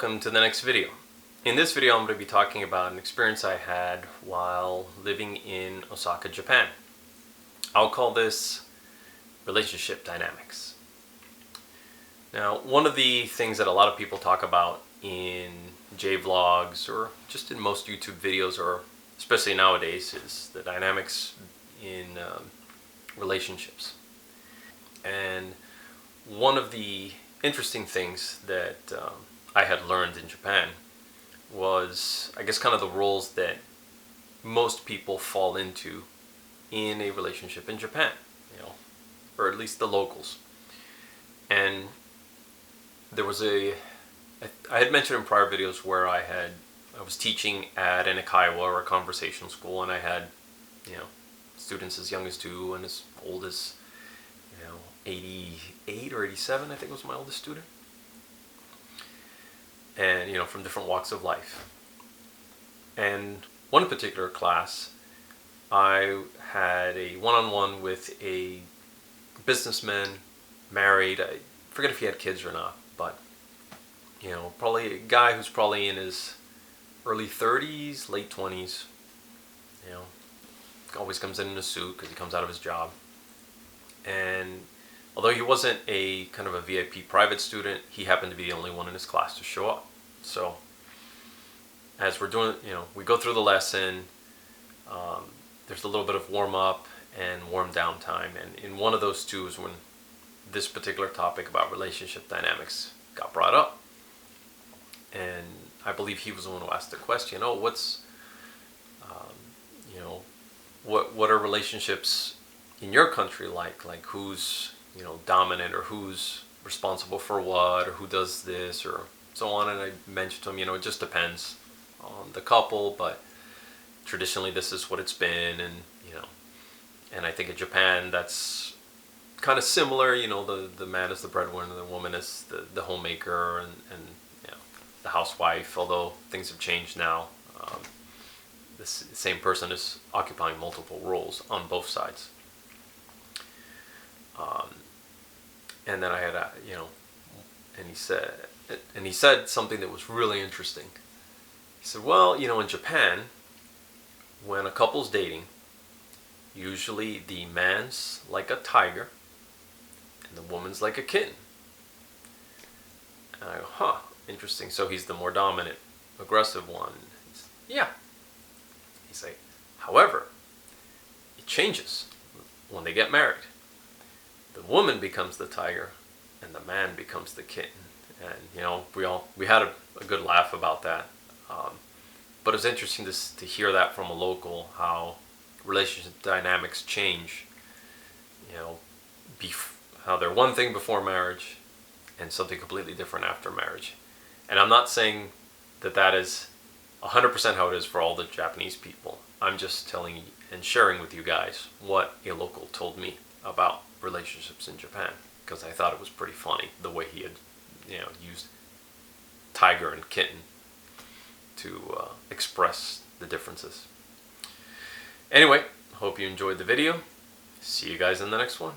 welcome to the next video. In this video I'm going to be talking about an experience I had while living in Osaka, Japan. I'll call this relationship dynamics. Now, one of the things that a lot of people talk about in J-vlogs or just in most YouTube videos, or especially nowadays, is the dynamics in relationships. And one of the interesting things that I had learned in Japan was, I guess, kind of the roles that most people fall into in a relationship in Japan, or at least the locals. And there was I had mentioned in prior videos where I was teaching at an Ikaiwa, or a conversational school, and I had, students as young as 2 and as old as 88 or 87, I think was my oldest student. And, from different walks of life. And one particular class, I had a one-on-one with a businessman, married. I forget if he had kids or not, but, probably a guy who's probably in his early 30s, late 20s. Always comes in a suit because he comes out of his job. And although he wasn't a kind of a VIP private student, he happened to be the only one in his class to show up. So as we're doing, we go through the lesson, there's a little bit of warm up and warm down time. And in one of those two is when this particular topic about relationship dynamics got brought up. And I believe he was the one who asked the question, what are relationships in your country like? Like who's, dominant, or who's responsible for what, or who does this, or so on. And I mentioned to him, it just depends on the couple, but traditionally this is what it's been. And, and I think in Japan that's kind of similar. The man is the breadwinner, the woman is the homemaker, and the housewife, although things have changed now. This same person is occupying multiple roles on both sides. And then I had, and he said something that was really interesting. He said, well, in Japan, when a couple's dating, usually the man's like a tiger and the woman's like a kitten. And I go, interesting. So he's the more dominant, aggressive one. Yeah. He's like, however, it changes when they get married. The woman becomes the tiger and the man becomes the kitten. And we had a good laugh about that. But it was interesting to hear that from a local, how relationship dynamics change. How they're one thing before marriage and something completely different after marriage. And I'm not saying that is 100% how it is for all the Japanese people. I'm just telling and sharing with you guys what a local told me about relationships in Japan, because I thought it was pretty funny the way he had used tiger and kitten to express the differences. Anyway, hope you enjoyed the video. See you guys in the next one.